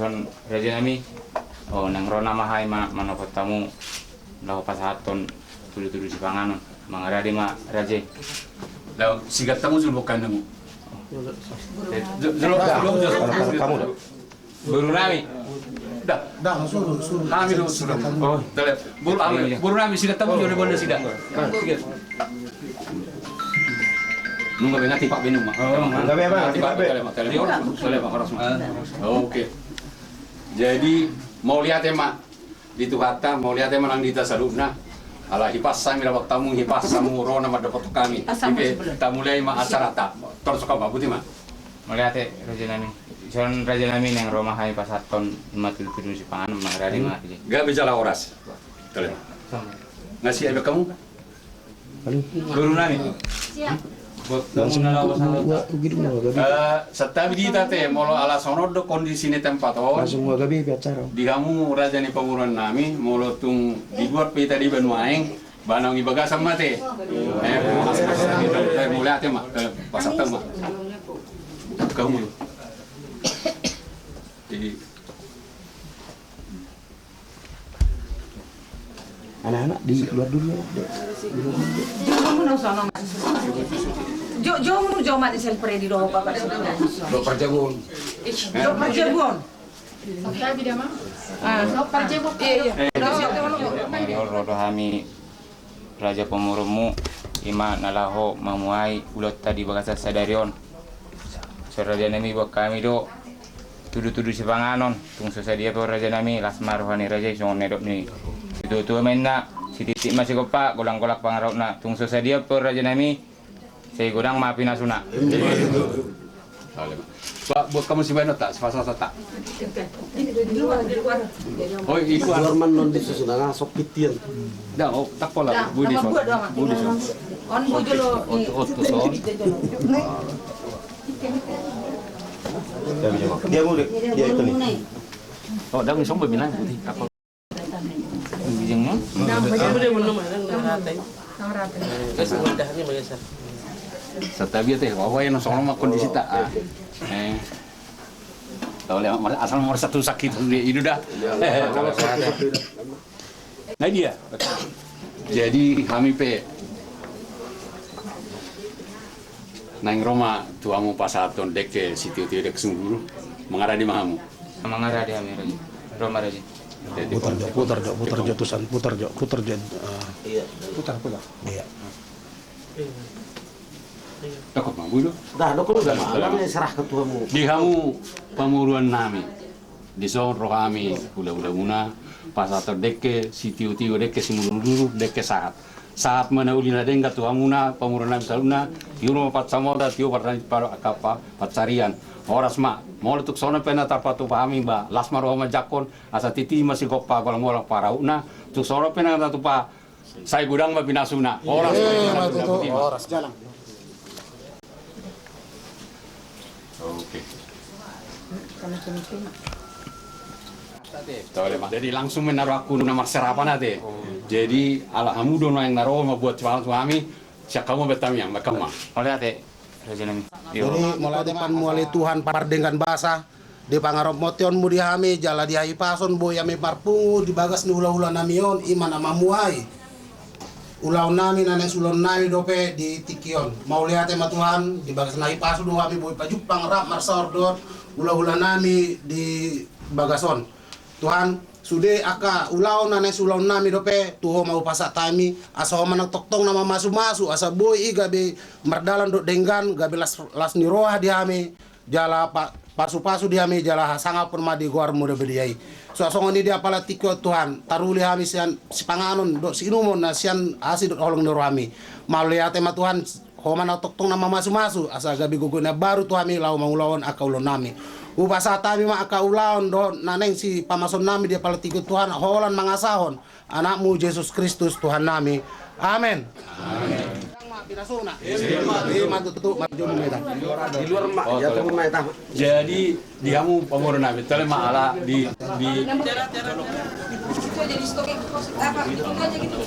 ison raja nami nang rona mahai manokot tamu lau pasaton tudu si panganon mangaradi ma raja lau sigat tamu sudah bukan nemu kamu dah. buru nami dah suruh kami dulu sudah buru nami sigat tamu sudah boleh sigat nunggu nanti Pak Benung mah. Enggak apa-apa, Oke. Jadi mau lihat ya mak di Tuhata, mau lihat ya manang di Tasalubna. Ala hipas sami rawak tamu hipas samu rona madapat kami. Kita mulai ma acara tak. Terus kau buti mak. melihat raja nami ison raja nami nang roma hai pasaton tudu si panganon mangaradi ma raja Gak bicara oras. Tolong. Ngasih ada kamu? buru nami Setabi di tate molo ala sono do kondisi ni tempat langsung mau gabi bicara. di kamu raja ni penguruan nami molo tung dibuat pita di Benuaeng banang ibaga sama te mulai ate mak pasat mak kamu jadi Anak-anak di luar dulu. Jo mat sel predi do papa do perjamuan Jo perjebon. Sabi dia mah. So perjebon. rodo hami raja pemurumu ima nalaho mamuai ulot tadi bagasa sadarion raja nami buat kami do tudu si panganon tung sadia po raja nami lasmar rohani raja song nedok ni itu menna si titik masih kopak golang-golak pangarau na tung sadia po raja nami saya godang maafi nasuna Pak buat kamu si Beno tak sepasang tak Di luar. oh itu Luar man non di susunan sok pitian. dah oh tak pola budi so On bujolo ni. Dia mau dia itu nih. oh dah ngisong berbilang budi apa bijeng mo setabi teh wawa yang sono mah kondisi tak tahu lewat asal nomor satu sakit itu dah nah dia jadi kami pe nang Roma tuamu pasaton dek sitio dek sungguh mengarah di mahamu mangaradi hami raja roma raja Putar jatusan, putar. Iya. Putar. Iya. takut mah bulu Dah, dokter udah malam nih serah ketuamu. di kamu pemuruan nami di son roh kami udah muna pasaton dek sitio dek simuluru dek saat mana ulina dengga tu amuna pemuruan nami saluna tiuro pat samoda tio para akapa pacarian oras mak mau letuk sona pena tapatu pahami ba lasmar oma jakon asa titi masih kopa kalau ngolang parauna tuk sona pena tatu pa saya gudang ma binasuna oras jalan oke jadi langsung menaruh aku nomor serapan ate jadi alhamdulillah yang naruh mau buat suami siap kamu betam yang bakal mah oleh ate raja nami Jadi mulai depan mulai Tuhan par dengan bahasa di pangarap motion mu dihami jala dihayi pason boy yami parpungu di bagas ni ula-ula namion iman ama muai ulau nami nane sulon nami dope di tikion mau lihatema Tuhan di bagas nahi pason do kami boy pajuk pangarap marsor dot ula-ula nami di bagason Tuhan sude aka ulau nane sulon nami dope tuho mau pasak tami asa manang toktong nama masu-masu asa boy iga be mardalan dot denggan gabe las niroah diami jala pasu-pasu diami jala sanga pun madi guar muda bediai so ni dia pala tiko Tuhan taruli hami sian si panganon dot si inumon na sian asi dot holong nirohami maliate ma Tuhan ho manang toktong nama masu-masu asa gabe guguna baru tuhami lau mangulawon aka ulon nami upasa tami ma aka ulaon do naneng si pamason nami dia pala tiko Tuhan holan mangasahon anakmu Yesus Kristus Tuhan nami amin Di luar mak, ya temu mak tah. jadi di kamu pemuruan nami tele maala di Itu jadi stok apa itu aja gitu.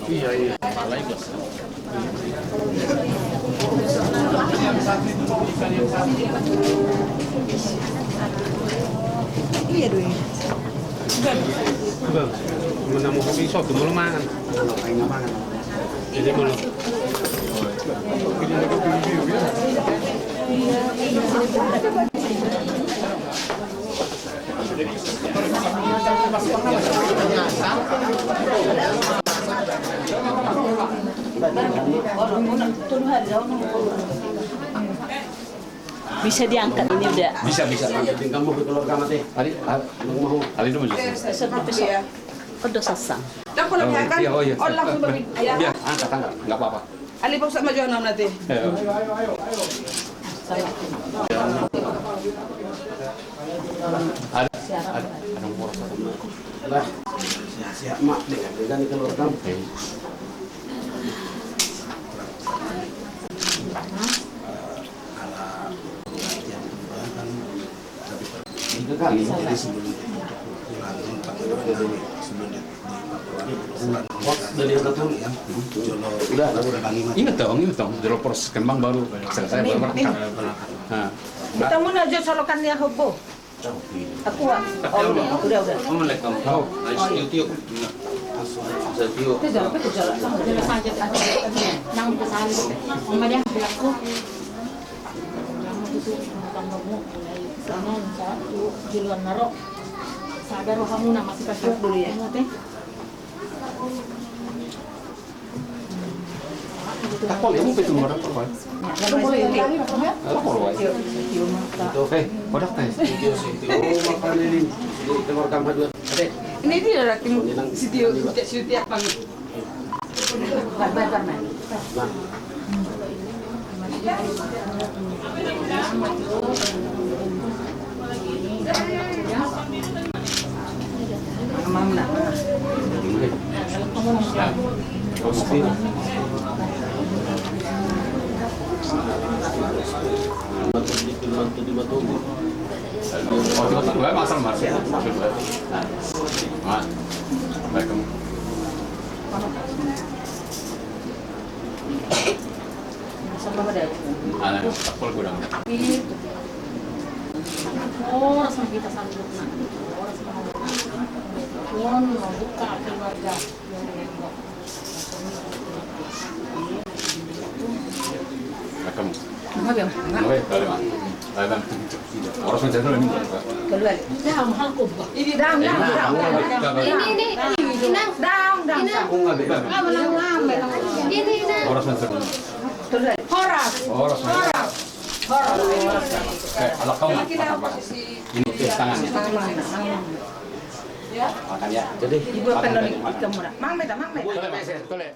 Iya. Iya dong. Bang, mana mau kopi sok dulu mangan. Jadi mau. Bisa diangkat ini udah. Bisa. Kamu keluarga mati. Ali dulu aja. Besok. Udah sasang. Dah pula kan? Oh iya. Oh langsung lebih. Ya, angkat, nggak apa-apa. Ali paksa maju anak nanti. Ada umur satu. Lah, siap mak dengan keluarga. Itu kali jadi sebelum Ingat dong, dulu proses kembang baru selesai baru merekam. Nah, Kita mau aja solokannya hobo. Aku udah. Jelas aja nang kesalahan mama dia bilang itu tanggamu mulai sana satu juluan narok sadar kamu nama masih kasih dulu ya teh Takol ya, itu nomor apa? boleh kali maksudnya Takol wae. Kodak teh. Makan ini keluarga maju. Ini dia lagi sitio apa nih? Barbar. Mana? Masal mas. Baik kamu. Sama ada. Anak takol gudang. orang sama kita sanggup nak orang mau buka keluarga Kamu. Mabiang. Oke, kali mah. Ayo Orang sudah dulu ini. Keluar. dah mahal kok buka Ini dang. ini Dang. Aku nggak beda. ini Orang sudah dulu. Keluar. Horas. Orang sudah. Oke, kalau kamu ini ke tangannya. Ya. Makan ya. Jadi Ibu akan ikan murah. Mang meta. Boleh, boleh.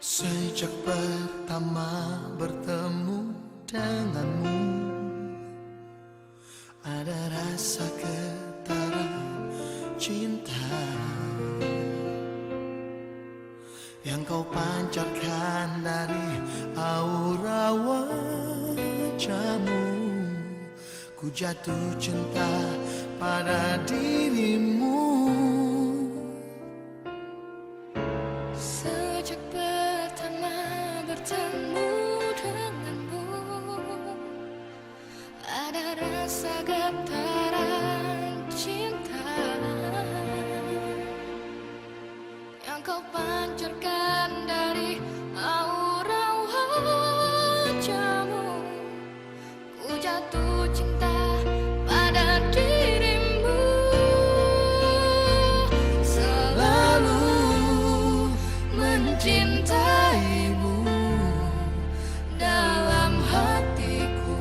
Sejak pertama bertemu denganmu, ada rasa getaran cinta yang kau pancarkan dari aura wajahmu. Ku jatuh cinta pada dirimu. Sejak pertama bertemu denganmu, ada rasa getaran cinta yang kau pancarkan dari aura wajahmu. Ku jatuh cinta pada dirimu. Selalu mencintaimu dalam hatiku,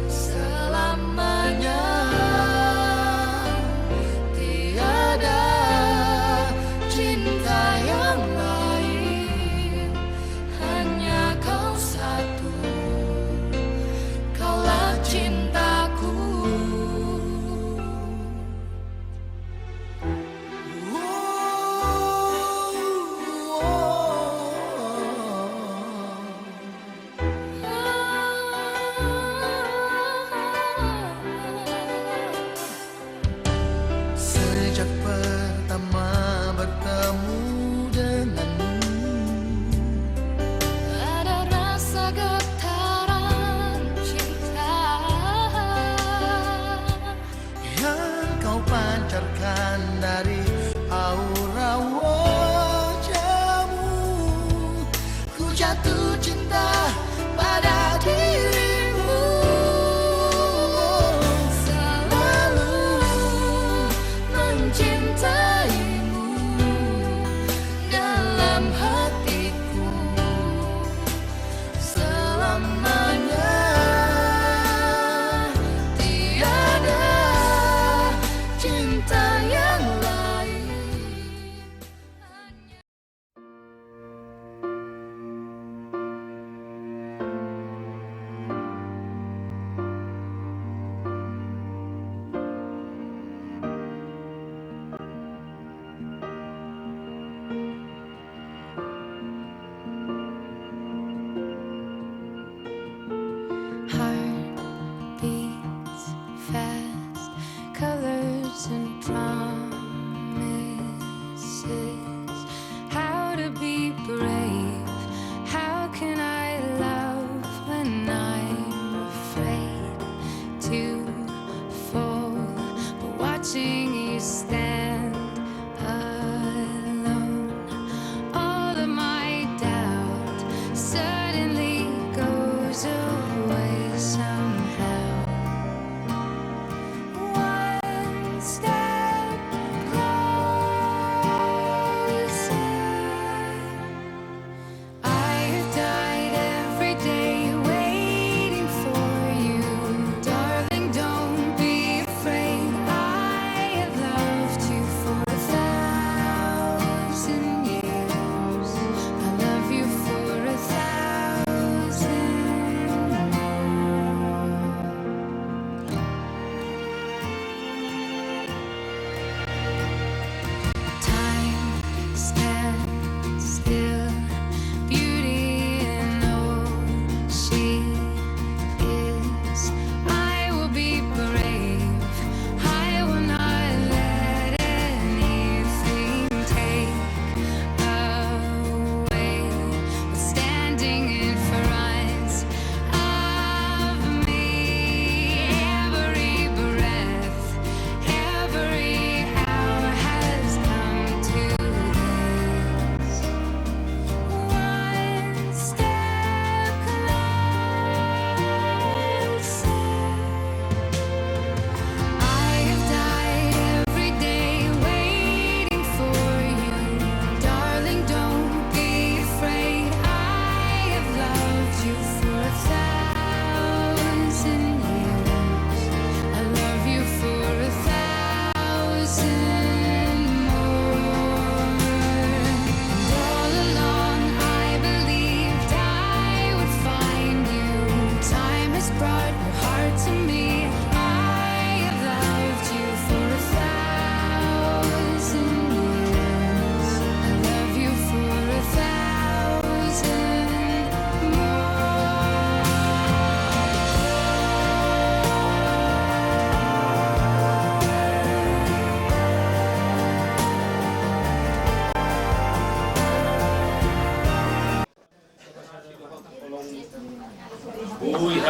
selamanya tiada cinta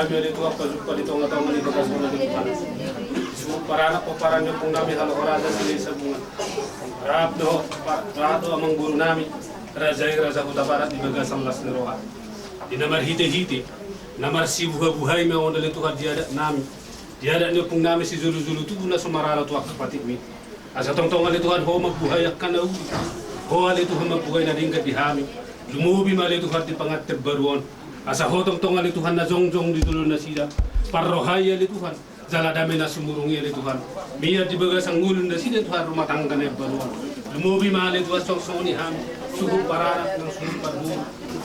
kami ada itu apa suka di tengah-tengah di bekas mana di Tuhan. Para anak peparannya pun kami kalau orang ada sini sabungan. Rado amang guru nami raja Kota Barat di bekas 11 neroha. Di namar hite namar si buhay me onda le Tuhan dia ada nami. Dia ada ni pun nami si zulu tu pun sumarala tu akapatik mi. Asa tong-tong ale Tuhan ho magbuhay kana u. Ho ale Tuhan magbuhay na dingkat di hami. Lumubi mali Tuhan di pangat terbaruan. Asa ho tong-tong ale Tuhan na jongjong di dulu na sida. Parrohaya ale Tuhan. Jala dami na sumurungi ale Tuhan. Biar di bagas ang ngulun na sida Tuhan rumah tangga na baruan. Lumubi mali Tuhan song ni hami. Suhu pararak ng suhu parbu.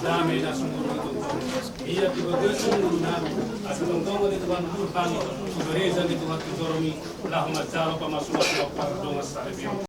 Dami na sumurungi tong-tong. Biar di bagas ang ngulun na. Asa tong-tong ale Tuhan hurkani. Subereza ale Tuhan tujoromi. Lahmat jaro pamasulat na pardongas sa rebiyon.